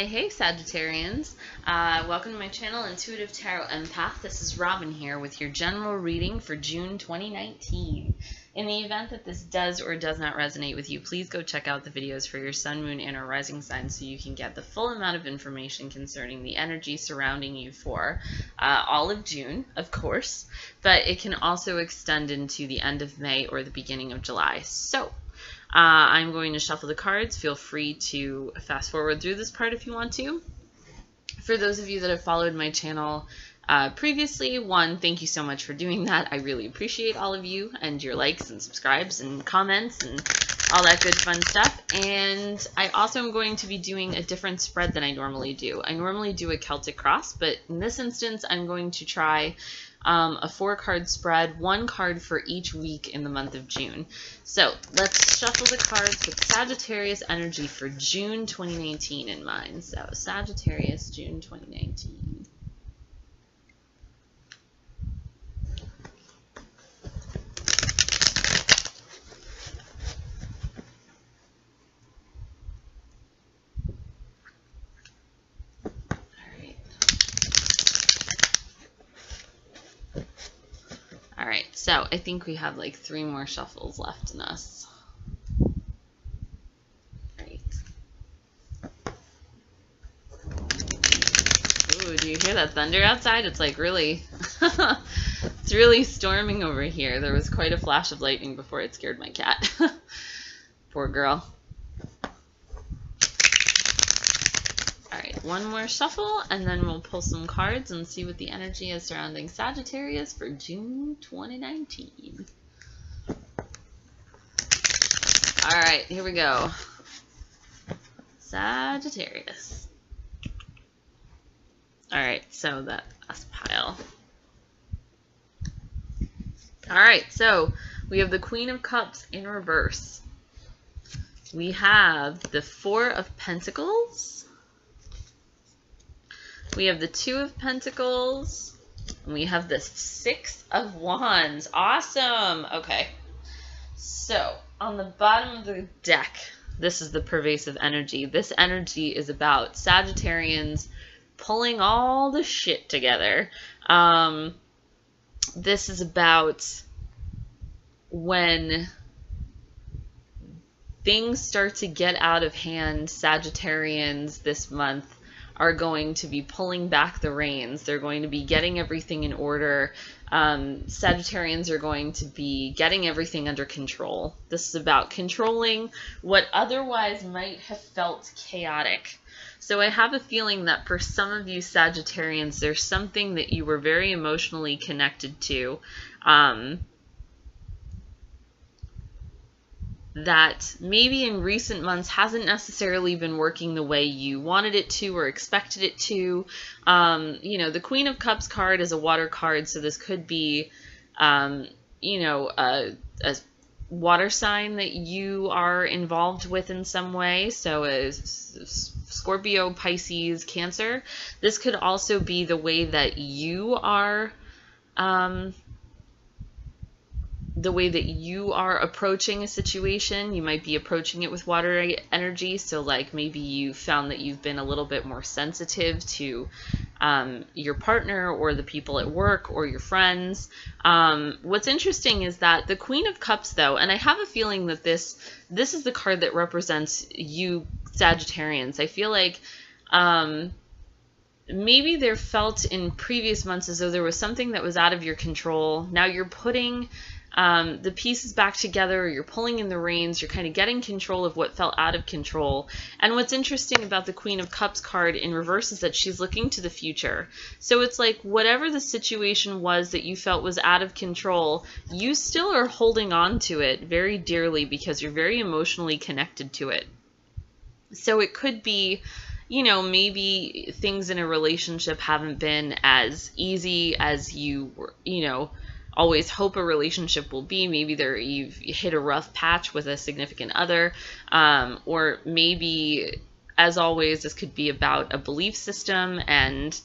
Hey Sagittarians, welcome to my channel Intuitive Tarot Empath. This is Robin here with your general reading for June 2019. In the event that this does or does not resonate with you, please go check out the videos for your sun, moon, and or rising sign so you can get the full amount of information concerning the energy surrounding you for all of June, of course, but it can also extend into the end of May or the beginning of July. So I'm going to shuffle the cards. Feel free to fast forward through this part if you want to. For those of you that have followed my channel previously, thank you so much for doing that. I really appreciate all of you and your likes and subscribes and comments and all that good fun stuff. And I also am going to be doing a different spread than I normally do. I normally do a Celtic cross, but in this instance, I'm going to try a 4-card spread, 1 card for each week in the month of June. So let's shuffle the cards with Sagittarius energy for June 2019 in mind. So Sagittarius, June 2019. Alright, so I think we have like 3 more shuffles left in us. Great. Ooh, do you hear that thunder outside? It's like really, it's really storming over here. There was quite a flash of lightning before it scared my cat. Poor girl. Alright, 1 more shuffle, and then we'll pull some cards and see what the energy is surrounding Sagittarius for June 2019. Alright, here we go. Sagittarius. Alright, so that last pile. Alright, so we have the Queen of Cups in reverse. We have the 4 of Pentacles. We have the 2 of Pentacles, and we have the 6 of Wands. Awesome! Okay, so on the bottom of the deck, this is the pervasive energy. This energy is about Sagittarians pulling all the shit together. This is about when things start to get out of hand. Sagittarians this month are going to be pulling back the reins. They're going to be getting everything in order. Sagittarians are going to be getting everything under control. This is about controlling what otherwise might have felt chaotic. So I have a feeling that for some of you Sagittarians, there's something that you were very emotionally connected to, that maybe in recent months hasn't necessarily been working the way you wanted it to or expected it to. You know, the Queen of Cups card is a water card, so this could be, you know, a water sign that you are involved with in some way. So a Scorpio, Pisces, Cancer. This could also be the way that you are approaching a situation. You might be approaching it with water energy, so like maybe you found that you've been a little bit more sensitive to your partner or the people at work or your friends. What's interesting is that the Queen of Cups, though, and I have a feeling that this is the card that represents you Sagittarians. I feel like maybe there felt in previous months as though there was something that was out of your control. Now you're putting the pieces back together, you're pulling in the reins, you're kind of getting control of what felt out of control. And what's interesting about the Queen of Cups card in reverse is that she's looking to the future. So it's like whatever the situation was that you felt was out of control, you still are holding on to it very dearly because you're very emotionally connected to it. So it could be, you know, maybe things in a relationship haven't been as easy as you were, you know, always hope a relationship will be. Maybe you've hit a rough patch with a significant other, or maybe, as always, this could be about a belief system and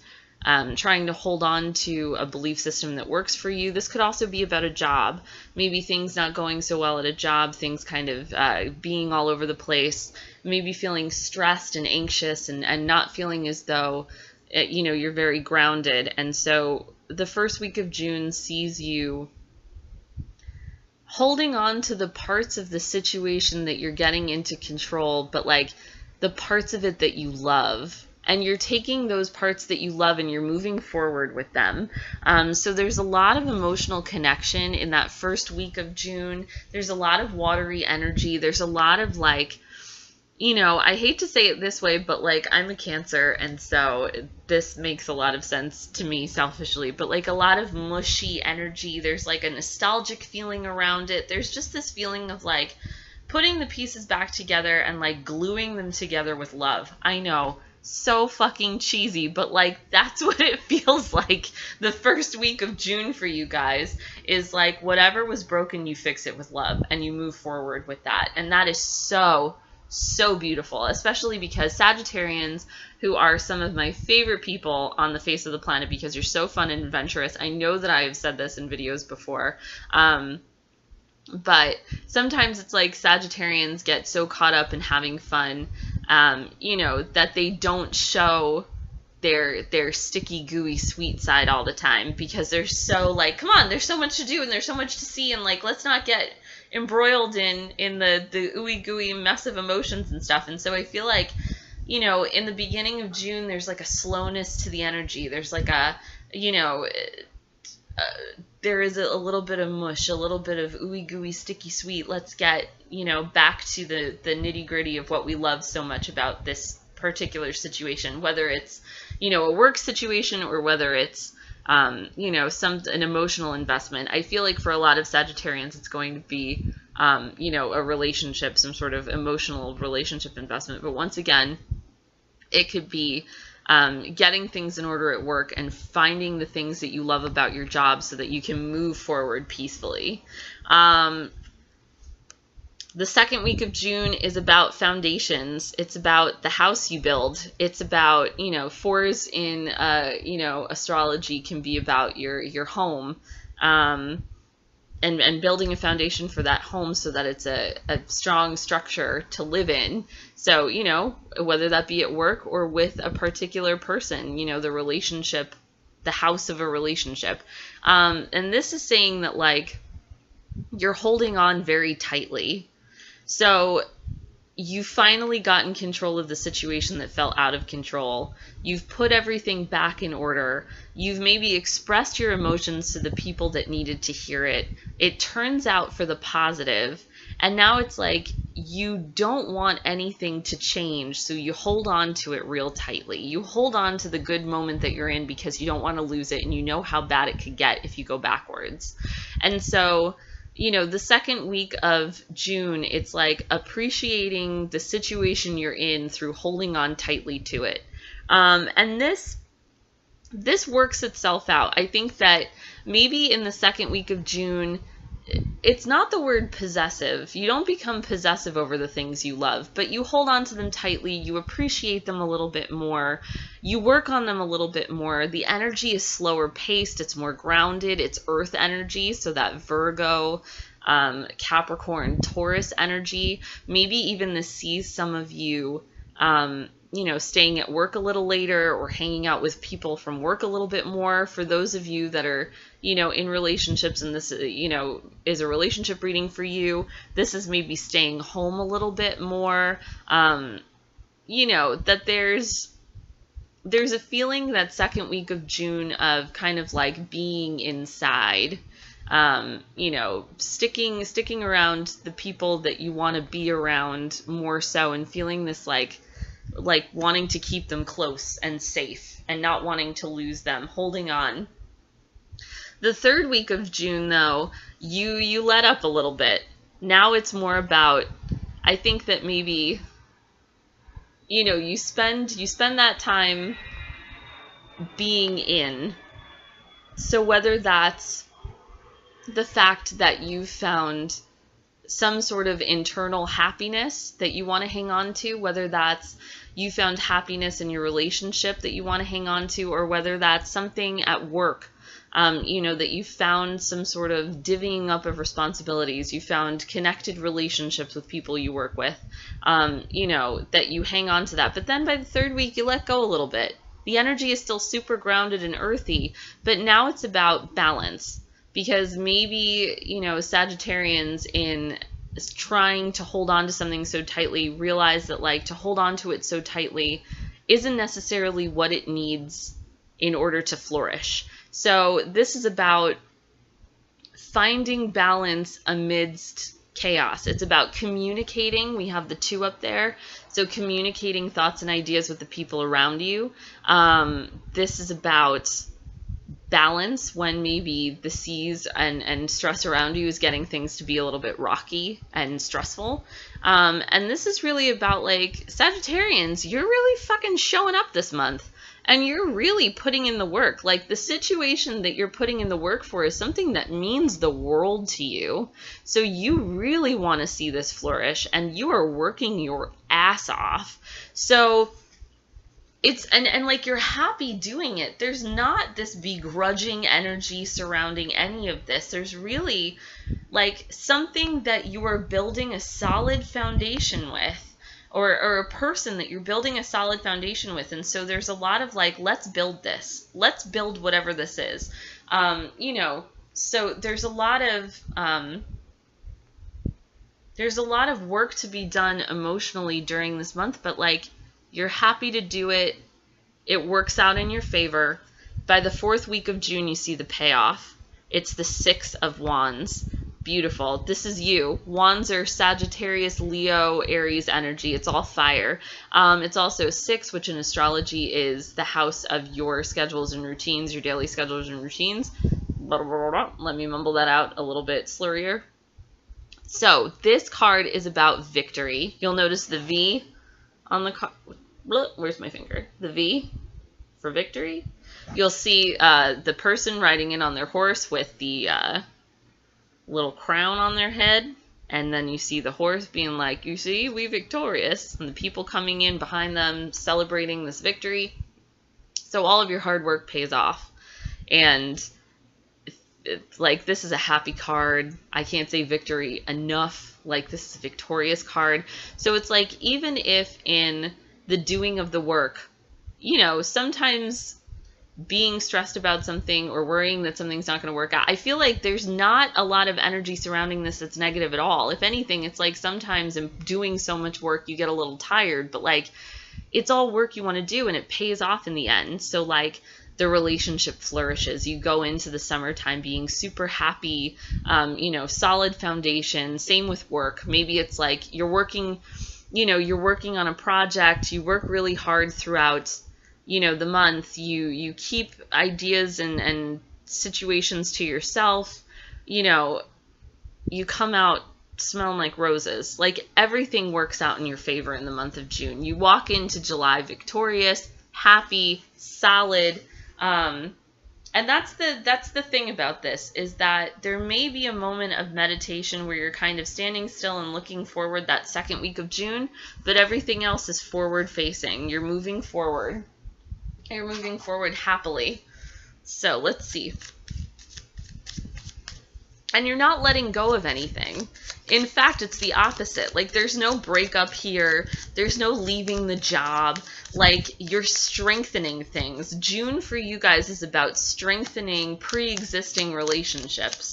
trying to hold on to a belief system that works for you. This could also be about a job. Maybe things not going so well at a job, things kind of being all over the place, maybe feeling stressed and anxious and not feeling as though, you're very grounded. And so the first week of June sees you holding on to the parts of the situation that you're getting into control, but like the parts of it that you love. And you're taking those parts that you love and you're moving forward with them. So there's a lot of emotional connection in that first week of June. There's a lot of watery energy. There's a lot of like, I hate to say it this way, but like I'm a Cancer, and so this makes a lot of sense to me selfishly, but like a lot of mushy energy. There's like a nostalgic feeling around it. There's just this feeling of like putting the pieces back together and like gluing them together with love. I know, so fucking cheesy, but like that's what it feels like the first week of June for you guys, is like whatever was broken, you fix it with love and you move forward with that. And that is so beautiful, especially because Sagittarians, who are some of my favorite people on the face of the planet because you're so fun and adventurous. I know that I have said this in videos before, but sometimes it's like Sagittarians get so caught up in having fun, that they don't show their sticky, gooey, sweet side all the time, because they're so like, come on, there's so much to do and there's so much to see, and like, let's not get embroiled in the ooey gooey mess of emotions and stuff. And so I feel like, in the beginning of June, there's like a slowness to the energy. There's like a, there is a little bit of mush, a little bit of ooey gooey, sticky sweet. Let's get, back to the nitty gritty of what we love so much about this particular situation, whether it's, a work situation or whether it's, an emotional investment. I feel like for a lot of Sagittarians, it's going to be, a relationship, some sort of emotional relationship investment. But once again, it could be getting things in order at work and finding the things that you love about your job so that you can move forward peacefully. The second week of June is about foundations. It's about the house you build. It's about, fours in, astrology can be about your home, and building a foundation for that home so that it's a strong structure to live in. So, whether that be at work or with a particular person, the relationship, the house of a relationship. And this is saying that like you're holding on very tightly. So you finally gotten control of the situation that felt out of control. You've put everything back in order. You've maybe expressed your emotions to the people that needed to hear it. It turns out for the positive. And now it's like you don't want anything to change, so you hold on to it real tightly. You hold on to the good moment that you're in because you don't want to lose it, and you know how bad it could get if you go backwards. And so, the second week of June, it's like appreciating the situation you're in through holding on tightly to it. And this works itself out. I think that maybe in the second week of June, it's not the word possessive. You don't become possessive over the things you love, but you hold on to them tightly. You appreciate them a little bit more. You work on them a little bit more. The energy is slower paced. It's more grounded. It's earth energy. So that Virgo, Capricorn, Taurus energy. Maybe even this sees some of you, staying at work a little later or hanging out with people from work a little bit more. For those of you that are, in relationships, and this, is a relationship reading for you, this is maybe staying home a little bit more. That there's a feeling that second week of June of kind of like being inside, sticking around the people that you want to be around more so, and feeling this like wanting to keep them close and safe and not wanting to lose them, holding on. The third week of June, though, you let up a little bit. Now it's more about, I think that maybe, you spend that time being in. So whether that's the fact that you found some sort of internal happiness that you want to hang on to, whether that's you found happiness in your relationship that you want to hang on to, or whether that's something at work, you know, that you found some sort of divvying up of responsibilities, you found connected relationships with people you work with, you know, that you hang on to that. But then by the third week, you let go a little bit. The energy is still super grounded and earthy, but now it's about balance. Because maybe, you know, Sagittarians in trying to hold on to something so tightly realize that, like, to hold on to it so tightly isn't necessarily what it needs in order to flourish. So this is about finding balance amidst chaos. It's about communicating. We have the 2 up there. So communicating thoughts and ideas with the people around you. This is about balance when maybe the seas and stress around you is getting things to be a little bit rocky and stressful. And this is really about, like, Sagittarians, you're really fucking showing up this month. And you're really putting in the work. Like, the situation that you're putting in the work for is something that means the world to you. So you really want to see this flourish, and you are working your ass off. So it's, and like, you're happy doing it. There's not this begrudging energy surrounding any of this. There's really, like, something that you are building a solid foundation with. Or a person that you're building a solid foundation with. And so there's a lot of, like, let's build this. Let's build whatever this is. You know, so there's a lot of work to be done emotionally during this month, but, like, you're happy to do it. It works out in your favor. By the 4th week of June, you see the payoff. It's the 6 of Wands. Beautiful. This is you. Wands are Sagittarius, Leo, Aries energy. It's all fire. It's also 6, which in astrology is the house of your schedules and routines, your daily schedules and routines. Let me mumble that out a little bit slurrier. So this card is about victory. You'll notice the V on the card. Where's my finger? The V for victory. You'll see the person riding in on their horse with the little crown on their head, and then you see the horse being like, you see, we victorious, and the people coming in behind them celebrating this victory. So all of your hard work pays off, and it's like, this is a happy card. I can't say victory enough. Like, this is a victorious card. So it's like, even if in the doing of the work, you know, sometimes being stressed about something or worrying that something's not going to work out, I feel like there's not a lot of energy surrounding this that's negative at all. If anything, it's like sometimes in doing so much work, you get a little tired, but, like, it's all work you want to do and it pays off in the end. So, like, the relationship flourishes. You go into the summertime being super happy, you know, solid foundation. Same with work. Maybe it's like you're working, you know, you're working on a project, you work really hard throughout, you know, the month, you keep ideas and situations to yourself, you know, you come out smelling like roses. Like, everything works out in your favor in the month of June. You walk into July victorious, happy, solid, and that's the thing about this, is that there may be a moment of meditation where you're kind of standing still and looking forward that 2nd week of June, but everything else is forward facing. You're moving forward. You're moving forward happily. So let's see. And you're not letting go of anything. In fact, it's the opposite. Like, there's no breakup here. There's no leaving the job. Like, you're strengthening things. June for you guys is about strengthening pre-existing relationships.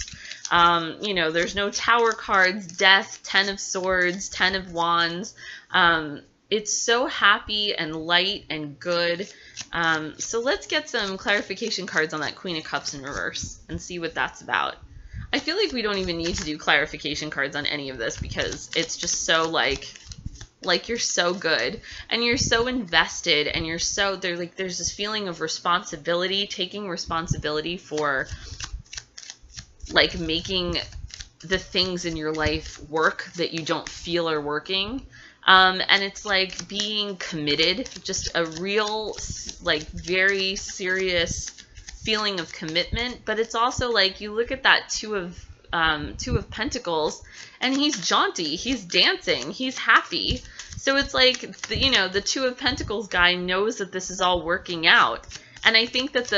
You know, there's no Tower cards, Death, 10 of Swords, 10 of Wands. It's so happy and light and good. So let's get some clarification cards on that Queen of Cups in reverse and see what that's about. I feel like we don't even need to do clarification cards on any of this because it's just so, like you're so good and you're so invested and you're so, there's this feeling of responsibility, taking responsibility for, like, making the things in your life work that you don't feel are working. And it's like being committed, just a real, like, very serious feeling of commitment. But it's also like, you look at that 2 of Two of Pentacles, and he's jaunty, he's dancing, he's happy. So it's like, the Two of Pentacles guy knows that this is all working out. And I think that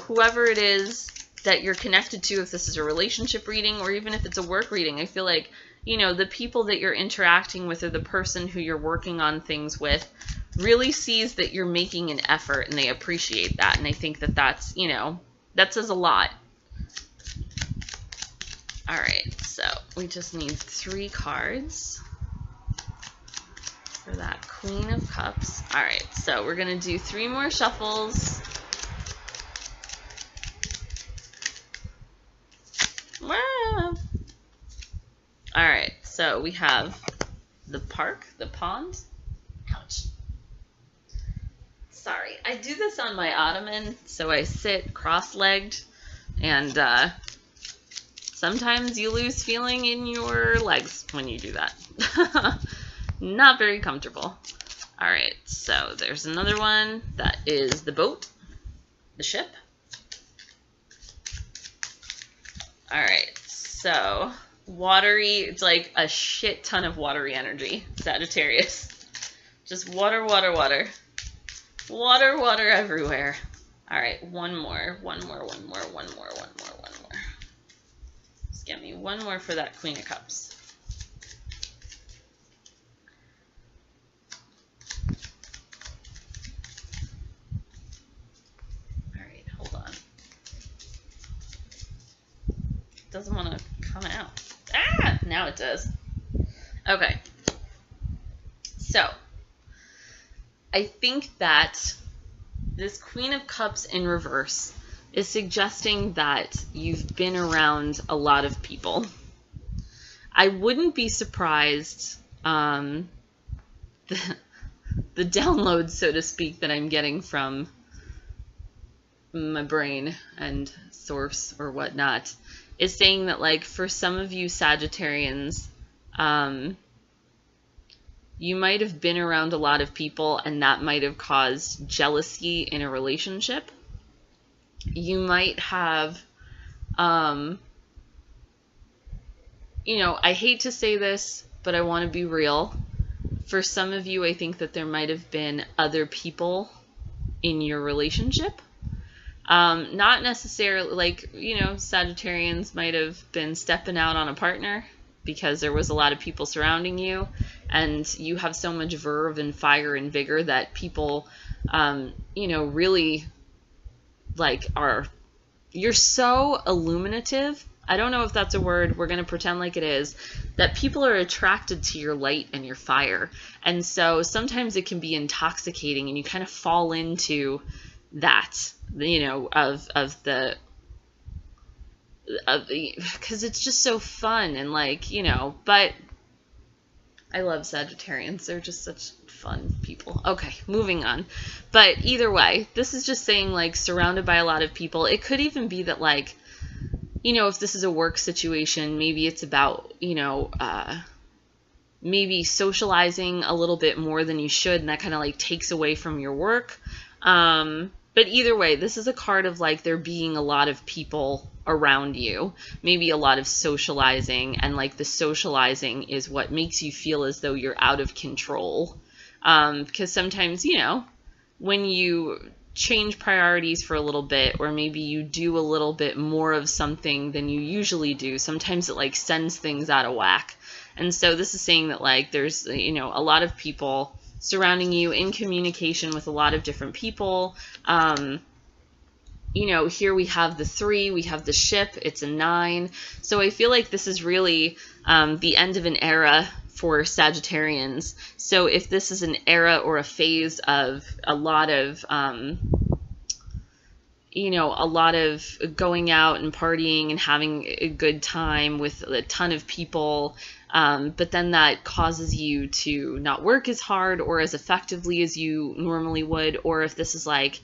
whoever it is that you're connected to, if this is a relationship reading or even if it's a work reading, I feel like, the people that you're interacting with or the person who you're working on things with really sees that you're making an effort and they appreciate that. And I think that that's, that says a lot. All right, so we just need 3 cards for that Queen of Cups. All right, so we're going to do 3 more shuffles. All right, so we have the park, the pond. Ouch. Sorry, I do this on my ottoman, so I sit cross-legged, and sometimes you lose feeling in your legs when you do that. Not very comfortable. All right, so there's another one. That is the boat, the ship. All right, so watery, it's like a shit ton of watery energy, Sagittarius. Just water, water, water. Water, water everywhere. All right, one more. Just get me one more for that Queen of Cups. All right, hold on. Doesn't want to come out. Ah, now it does. Okay. So, I think that this Queen of Cups in reverse is suggesting that you've been around a lot of people. I wouldn't be surprised, the download, so to speak, that I'm getting from my brain and source or whatnot is saying that, like, for some of you Sagittarians, you might have been around a lot of people and that might have caused jealousy in a relationship. You might have, I hate to say this, but I want to be real. For some of you, I think that there might have been other people in your relationship. Not necessarily, like, Sagittarians might have been stepping out on a partner because there was a lot of people surrounding you, and you have so much verve and fire and vigor that people, really, like, you're so illuminative. I don't know if that's a word. We're going to pretend like it is. That people are attracted to your light and your fire. And so sometimes it can be intoxicating and you kind of fall into that, because it's just so fun and, like, but I love Sagittarians. They're just such fun people. Okay, moving on. But either way, this is just saying, like, surrounded by a lot of people. It could even be that, like, if this is a work situation, maybe it's about, maybe socializing a little bit more than you should, and that kind of, like, takes away from your work. But either way, this is a card of, like, there being a lot of people around you, maybe a lot of socializing, and, like, the socializing is what makes you feel as though you're out of control. Because sometimes, when you change priorities for a little bit, or maybe you do a little bit more of something than you usually do, sometimes it, like, sends things out of whack. And so this is saying that, like, there's, a lot of people surrounding you, in communication with a lot of different people. Here we have the 3, we have the ship, it's a 9. So I feel like this is really the end of an era for Sagittarians. So if this is an era or a phase of a lot of, a lot of going out and partying and having a good time with a ton of people, but then that causes you to not work as hard or as effectively as you normally would, or if this is like,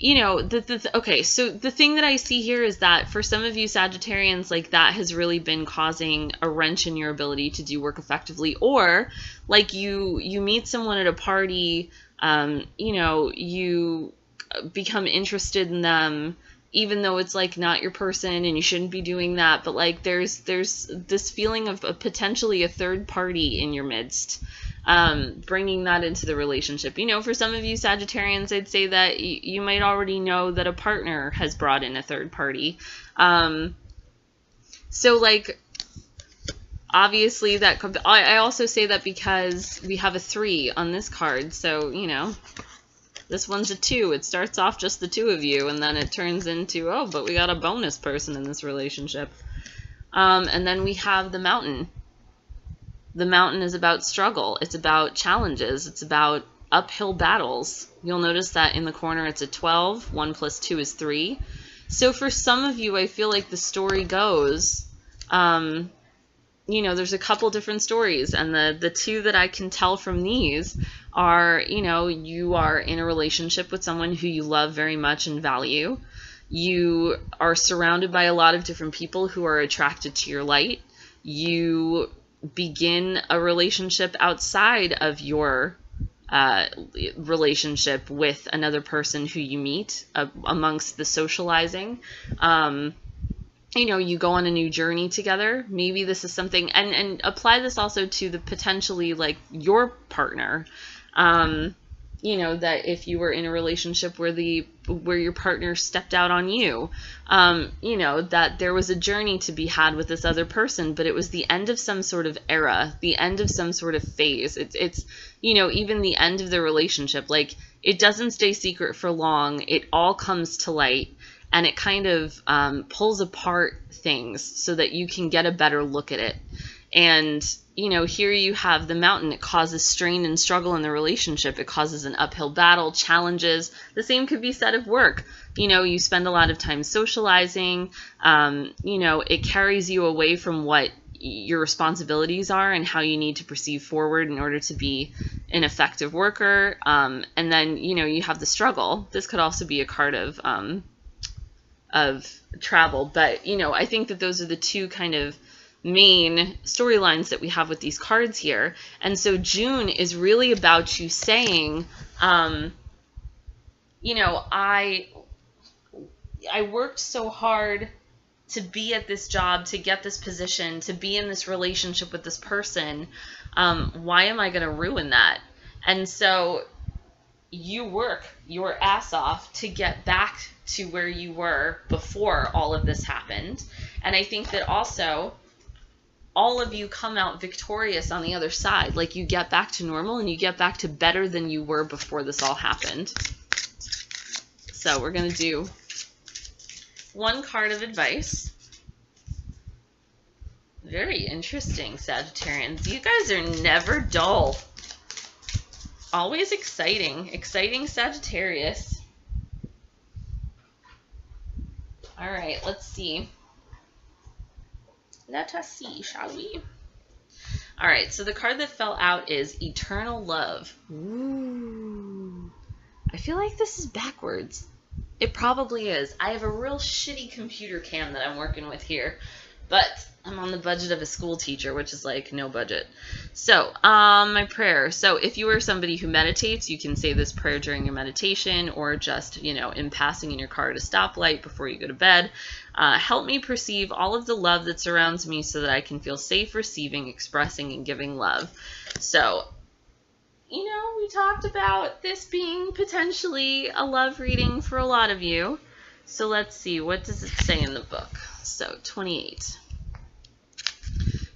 okay, so the thing that I see here is that for some of you Sagittarians, like, that has really been causing a wrench in your ability to do work effectively, or like you meet someone at a party, you become interested in them, even though it's like not your person and you shouldn't be doing that, but like there's this feeling of potentially a third party in your midst, bringing that into the relationship. You know, for some of you Sagittarians, I'd say that you might already know that a partner has brought in a third party. So like, obviously that could, I also say that because we have a 3 on this card. So, you know, this one's a 2. It starts off just the 2 of you, and then it turns into, oh, but we got a bonus person in this relationship. And then we have the Mountain. The Mountain is about struggle. It's about challenges. It's about uphill battles. You'll notice that in the corner it's a 12. 1 plus 2 is 3. So for some of you, I feel like the story goes, you know, there's a couple different stories, and the 2 that I can tell from these are, you know, you are in a relationship with someone who you love very much and value. You are surrounded by a lot of different people who are attracted to your light. You begin a relationship outside of your relationship with another person who you meet amongst the socializing. You know, you go on a new journey together. Maybe this is something, and apply this also to the potentially like your partner. You know, that if you were in a relationship where your partner stepped out on you, you know, that there was a journey to be had with this other person, but it was the end of some sort of era, the end of some sort of phase. It's you know, even the end of the relationship. Like, it doesn't stay secret for long. It all comes to light, and it kind of pulls apart things so that you can get a better look at it. And, you know, here you have the Mountain. It causes strain and struggle in the relationship. It causes an uphill battle, challenges. The same could be said of work. You know, you spend a lot of time socializing. You know, it carries you away from what your responsibilities are and how you need to proceed forward in order to be an effective worker. And then, you know, you have the struggle. This could also be a card of travel. But, you know, I think that those are the 2 kind of main storylines that we have with these cards here. And so June is really about you saying, you know, I worked so hard to be at this job, to get this position, to be in this relationship with this person. Why am I going to ruin that? And so you work your ass off to get back to where you were before all of this happened. And I think that also all of you come out victorious on the other side. Like, you get back to normal and you get back to better than you were before this all happened. So we're going to do 1 card of advice. Very interesting, Sagittarians. You guys are never dull. Always exciting. Exciting Sagittarius. All right, let's see. Let us see, shall we? All right, so the card that fell out is Eternal Love. Ooh. I feel like this is backwards. It probably is. I have a real shitty computer cam that I'm working with here, but I'm on the budget of a school teacher, which is like no budget. So, my prayer. So if you are somebody who meditates, you can say this prayer during your meditation, or just, you know, in passing in your car at a stoplight before you go to bed. Help me perceive all of the love that surrounds me so that I can feel safe receiving, expressing, and giving love. So, you know, we talked about this being potentially a love reading for a lot of you. So let's see, what does it say in the book? So 28.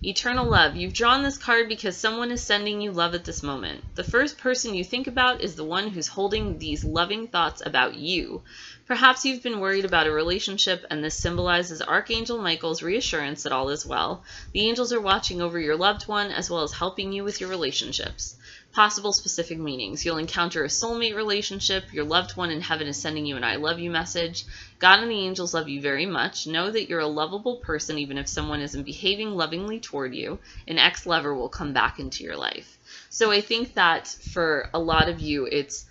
Eternal Love. You've drawn this card because someone is sending you love at this moment. The first person you think about is the one who's holding these loving thoughts about you. Perhaps you've been worried about a relationship, and this symbolizes Archangel Michael's reassurance that all is well. The angels are watching over your loved one as well as helping you with your relationships. Possible specific meanings. You'll encounter a soulmate relationship. Your loved one in heaven is sending you an I love you message. God and the angels love you very much. Know that you're a lovable person even if someone isn't behaving lovingly toward you. An ex-lover will come back into your life. So I think that for a lot of you, it's,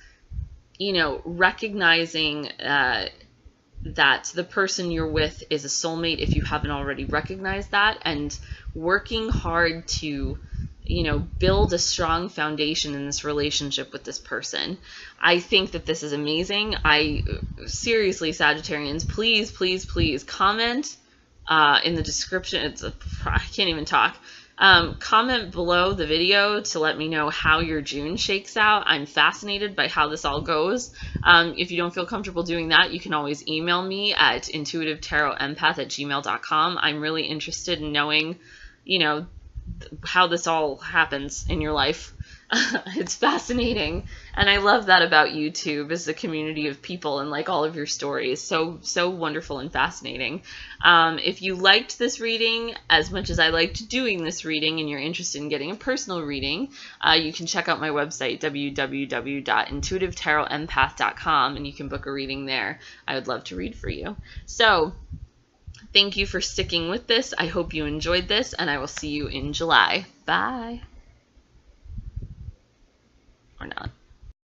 you know, recognizing that the person you're with is a soulmate if you haven't already recognized that, and working hard to build a strong foundation in this relationship with this person. I think that this is amazing. Seriously, Sagittarians, please, please, please comment in the description. I can't even talk. Comment below the video to let me know how your June shakes out. I'm fascinated by how this all goes. If you don't feel comfortable doing that, you can always email me at intuitivetarotempath@gmail.com. I'm really interested in knowing, how this all happens in your life. It's fascinating, and I love that about YouTube, is the community of people and like all of your stories. So wonderful and fascinating. If you liked this reading as much as I liked doing this reading, and you're interested in getting a personal reading, you can check out my website, www.intuitivetarotempath.com, and you can book a reading there. I would love to read for you. So thank you for sticking with this. I hope you enjoyed this, and I will see you in July. Bye.